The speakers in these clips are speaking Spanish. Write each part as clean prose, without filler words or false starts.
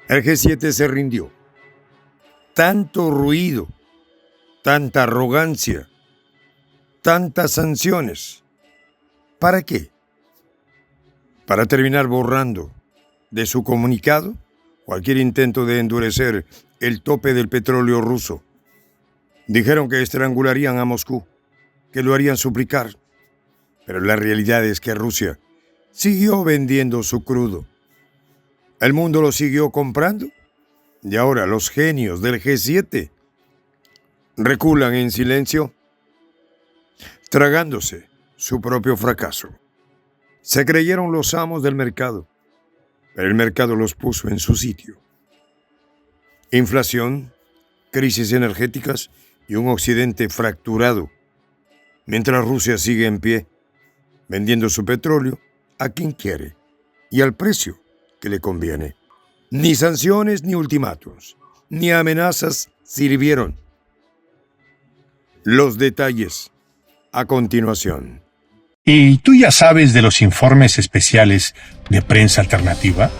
El G7 se rindió. Tanto ruido, tanta arrogancia, tantas sanciones. ¿Para qué? ¿Para terminar borrando de su comunicado cualquier intento de endurecer el tope del petróleo ruso? Dijeron que estrangularían a Moscú, que lo harían suplicar. Pero la realidad es que Rusia siguió vendiendo su crudo. El mundo lo siguió comprando. Y ahora los genios del G7 reculan en silencio, tragándose su propio fracaso. Se creyeron los amos del mercado, pero el mercado los puso en su sitio. Inflación, crisis energéticas y un occidente fracturado, mientras Rusia sigue en pie, vendiendo su petróleo a quien quiere y al precio que le conviene. Ni sanciones ni ultimátums, ni amenazas sirvieron. Los detalles a continuación. ¿Y tú ya sabes de los informes especiales de Prensa Alternativa?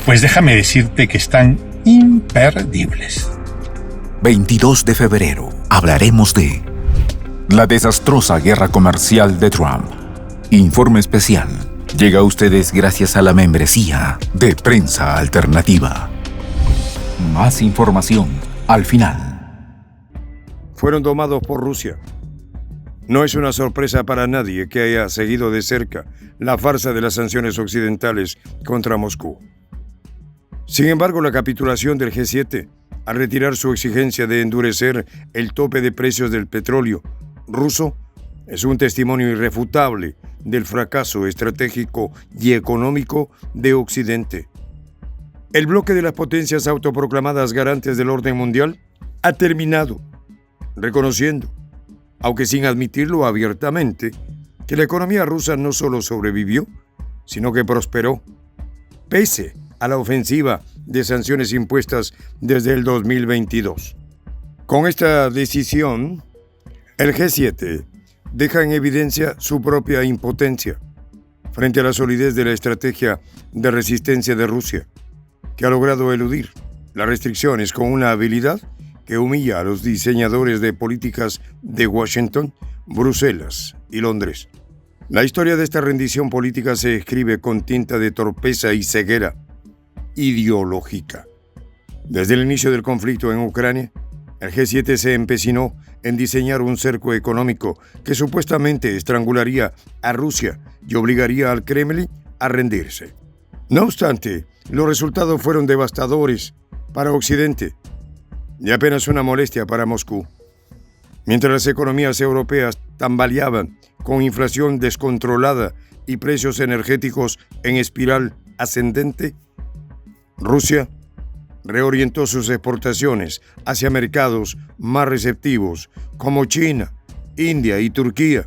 Pues déjame decirte que están imperdibles. 22 de febrero hablaremos de la desastrosa guerra comercial de Trump. Informe especial llega a ustedes gracias a la membresía de Prensa Alternativa. Más información al final. Fueron domados por Rusia. No es una sorpresa para nadie que haya seguido de cerca la farsa de las sanciones occidentales contra Moscú. Sin embargo, la capitulación del G7, al retirar su exigencia de endurecer el tope de precios del petróleo ruso, es un testimonio irrefutable del fracaso estratégico y económico de Occidente. El bloque de las potencias autoproclamadas garantes del orden mundial ha terminado, reconociendo, aunque sin admitirlo abiertamente, que la economía rusa no solo sobrevivió, sino que prosperó, pese a la ofensiva de sanciones impuestas desde el 2022. Con esta decisión, el G7 deja en evidencia su propia impotencia frente a la solidez de la estrategia de resistencia de Rusia, que ha logrado eludir las restricciones con una habilidad que humilla a los diseñadores de políticas de Washington, Bruselas y Londres. La historia de esta rendición política se escribe con tinta de torpeza y ceguera ideológica. Desde el inicio del conflicto en Ucrania, el G7 se empecinó en diseñar un cerco económico que supuestamente estrangularía a Rusia y obligaría al Kremlin a rendirse. No obstante, los resultados fueron devastadores para Occidente y apenas una molestia para Moscú. Mientras las economías europeas tambaleaban con inflación descontrolada y precios energéticos en espiral ascendente, Rusia reorientó sus exportaciones hacia mercados más receptivos como China, India y Turquía,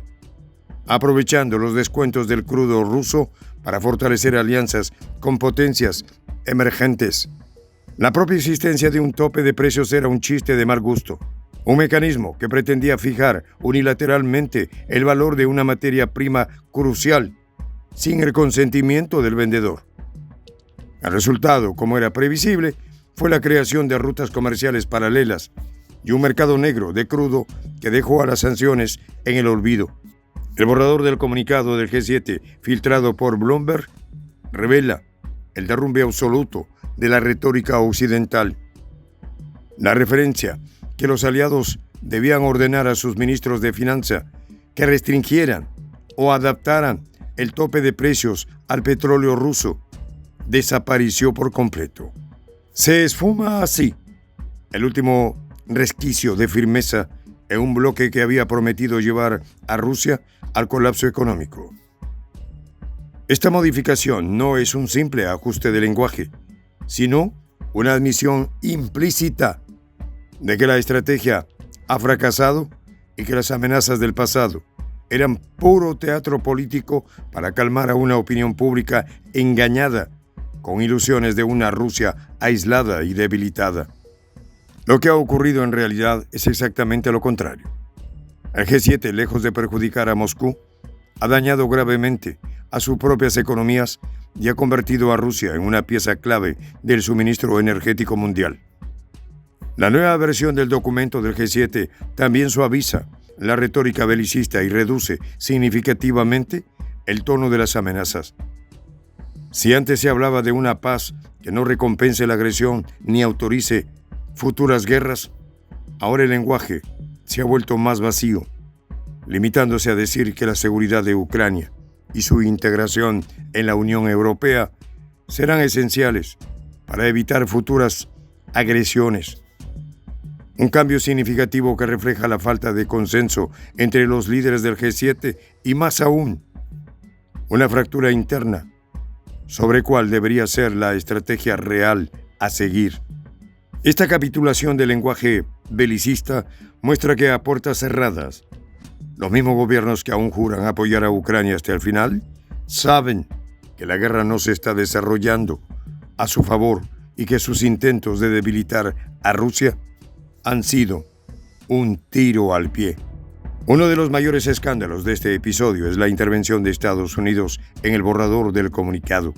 aprovechando los descuentos del crudo ruso para fortalecer alianzas con potencias emergentes. La propia existencia de un tope de precios era un chiste de mal gusto, un mecanismo que pretendía fijar unilateralmente el valor de una materia prima crucial, sin el consentimiento del vendedor. El resultado, como era previsible, fue la creación de rutas comerciales paralelas y un mercado negro de crudo que dejó a las sanciones en el olvido. El borrador del comunicado del G7, filtrado por Bloomberg, revela el derrumbe absoluto de la retórica occidental. La referencia que los aliados debían ordenar a sus ministros de finanzas que restringieran o adaptaran el tope de precios al petróleo ruso desapareció por completo. Se esfuma así el último resquicio de firmeza en un bloque que había prometido llevar a Rusia al colapso económico. Esta modificación no es un simple ajuste de lenguaje, sino una admisión implícita de que la estrategia ha fracasado y que las amenazas del pasado eran puro teatro político para calmar a una opinión pública engañada con ilusiones de una Rusia aislada y debilitada. Lo que ha ocurrido en realidad es exactamente lo contrario. El G7, lejos de perjudicar a Moscú, ha dañado gravemente a sus propias economías y ha convertido a Rusia en una pieza clave del suministro energético mundial. La nueva versión del documento del G7 también suaviza la retórica belicista y reduce significativamente el tono de las amenazas. Si antes se hablaba de una paz que no recompense la agresión ni autorice futuras guerras, ahora el lenguaje se ha vuelto más vacío, limitándose a decir que la seguridad de Ucrania y su integración en la Unión Europea serán esenciales para evitar futuras agresiones. Un cambio significativo que refleja la falta de consenso entre los líderes del G7 y, más aún, una fractura interna sobre cuál debería ser la estrategia real a seguir. Esta capitulación del lenguaje belicista muestra que a puertas cerradas, los mismos gobiernos que aún juran apoyar a Ucrania hasta el final, saben que la guerra no se está desarrollando a su favor y que sus intentos de debilitar a Rusia han sido un tiro al pie. Uno de los mayores escándalos de este episodio es la intervención de Estados Unidos en el borrador del comunicado.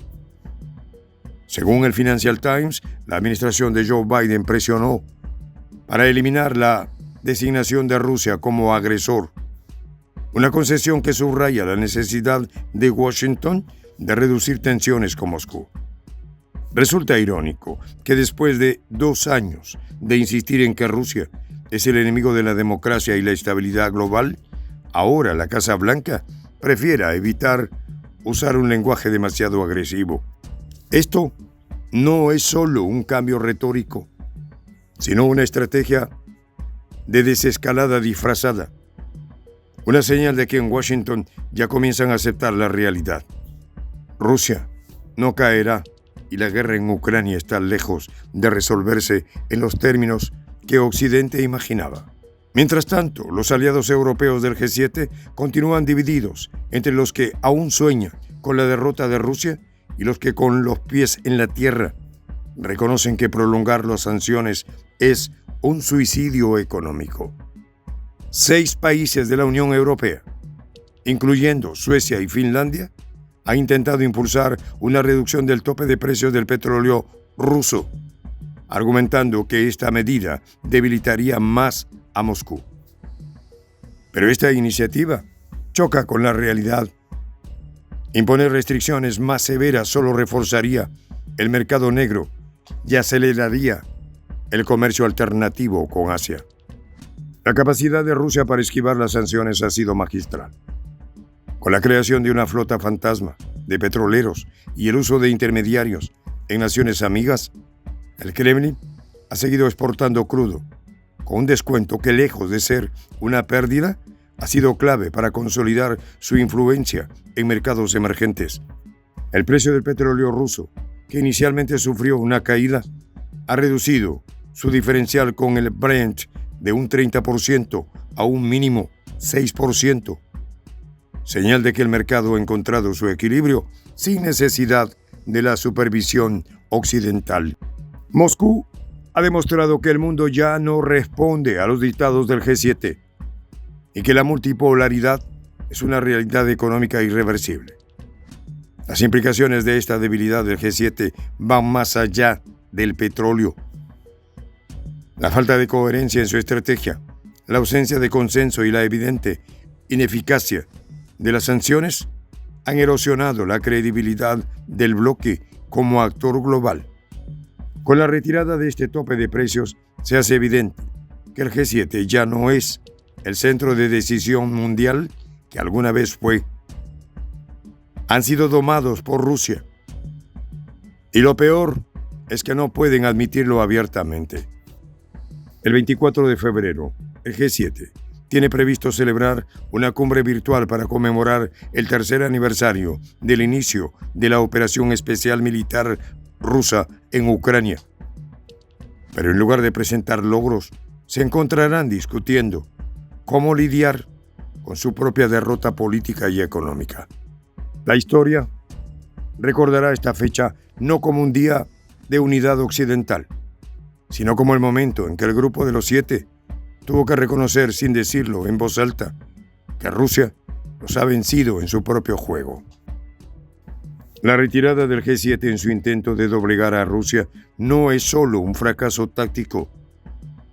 Según el Financial Times, la administración de Joe Biden presionó para eliminar la designación de Rusia como agresor, una concesión que subraya la necesidad de Washington de reducir tensiones con Moscú. Resulta irónico que después de 2 años de insistir en que Rusia es el enemigo de la democracia y la estabilidad global, ahora la Casa Blanca prefiera evitar usar un lenguaje demasiado agresivo. Esto no es solo un cambio retórico, sino una estrategia de desescalada disfrazada. Una señal de que en Washington ya comienzan a aceptar la realidad. Rusia no caerá y la guerra en Ucrania está lejos de resolverse en los términos que Occidente imaginaba. Mientras tanto, los aliados europeos del G7 continúan divididos entre los que aún sueñan con la derrota de Rusia y los que con los pies en la tierra reconocen que prolongar las sanciones es un suicidio económico. 6 países de la Unión Europea, incluyendo Suecia y Finlandia, han intentado impulsar una reducción del tope de precios del petróleo ruso, argumentando que esta medida debilitaría más a Moscú. Pero esta iniciativa choca con la realidad. Imponer restricciones más severas solo reforzaría el mercado negro y aceleraría el comercio alternativo con Asia. La capacidad de Rusia para esquivar las sanciones ha sido magistral. Con la creación de una flota fantasma de petroleros y el uso de intermediarios en naciones amigas, el Kremlin ha seguido exportando crudo, con un descuento que, lejos de ser una pérdida, ha sido clave para consolidar su influencia en mercados emergentes. El precio del petróleo ruso, que inicialmente sufrió una caída, ha reducido su diferencial con el Brent de un 30% a un mínimo 6%, señal de que el mercado ha encontrado su equilibrio sin necesidad de la supervisión occidental. Moscú ha demostrado que el mundo ya no responde a los dictados del G7 y que la multipolaridad es una realidad económica irreversible. Las implicaciones de esta debilidad del G7 van más allá del petróleo. La falta de coherencia en su estrategia, la ausencia de consenso y la evidente ineficacia de las sanciones han erosionado la credibilidad del bloque como actor global. Con la retirada de este tope de precios, se hace evidente que el G7 ya no es el centro de decisión mundial que alguna vez fue. Han sido domados por Rusia. Y lo peor es que no pueden admitirlo abiertamente. El 24 de febrero, el G7 tiene previsto celebrar una cumbre virtual para conmemorar el 3er aniversario del inicio de la operación especial militar rusa en Ucrania. Pero en lugar de presentar logros, se encontrarán discutiendo cómo lidiar con su propia derrota política y económica. La historia recordará esta fecha no como un día de unidad occidental, sino como el momento en que el grupo de los 7 tuvo que reconocer sin decirlo en voz alta que Rusia los ha vencido en su propio juego. La retirada del G7 en su intento de doblegar a Rusia no es solo un fracaso táctico,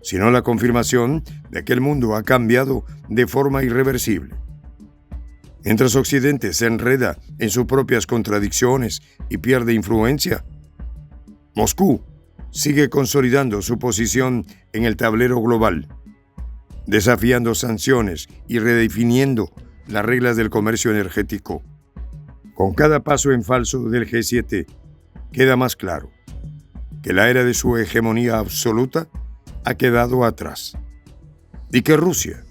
sino la confirmación de que el mundo ha cambiado de forma irreversible. Mientras Occidente se enreda en sus propias contradicciones y pierde influencia, Moscú sigue consolidando su posición en el tablero global, desafiando sanciones y redefiniendo las reglas del comercio energético. Con cada paso en falso del G7, queda más claro que la era de su hegemonía absoluta ha quedado atrás y que Rusia,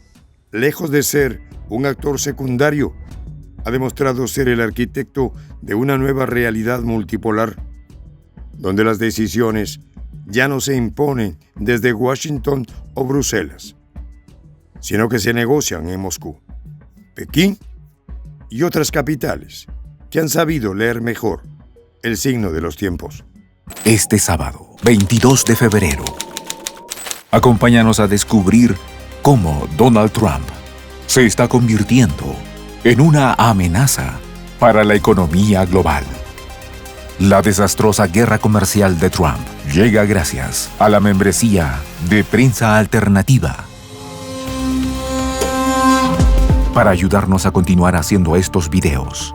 lejos de ser un actor secundario, ha demostrado ser el arquitecto de una nueva realidad multipolar, donde las decisiones ya no se imponen desde Washington o Bruselas, sino que se negocian en Moscú, Pekín y otras capitales que han sabido leer mejor el signo de los tiempos. Este sábado, 22 de febrero, acompáñanos a descubrir cómo Donald Trump se está convirtiendo en una amenaza para la economía global. La desastrosa guerra comercial de Trump llega gracias a la membresía de Prensa Alternativa. Para ayudarnos a continuar haciendo estos videos,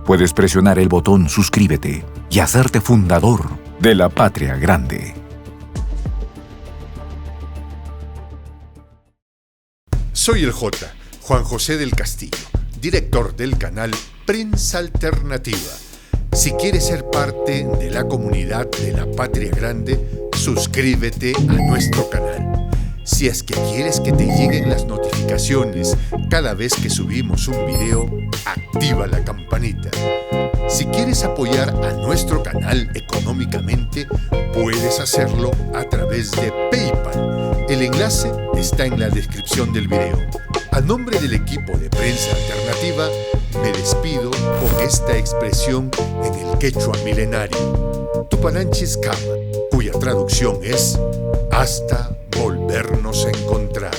puedes presionar el botón suscríbete y hacerte fundador de la Patria Grande. Soy el J, Juan José del Castillo, director del canal Prensa Alternativa. Si quieres ser parte de la comunidad de la Patria Grande, suscríbete a nuestro canal. Si es que quieres que te lleguen las notificaciones cada vez que subimos un video, activa la campanita. Si quieres apoyar a nuestro canal económicamente, puedes hacerlo a través de PayPal. El enlace está en la descripción del video. A nombre del equipo de Prensa Alternativa, me despido con esta expresión en el quechua milenario, Tupananchis Kama, cuya traducción es hasta volvernos a encontrar.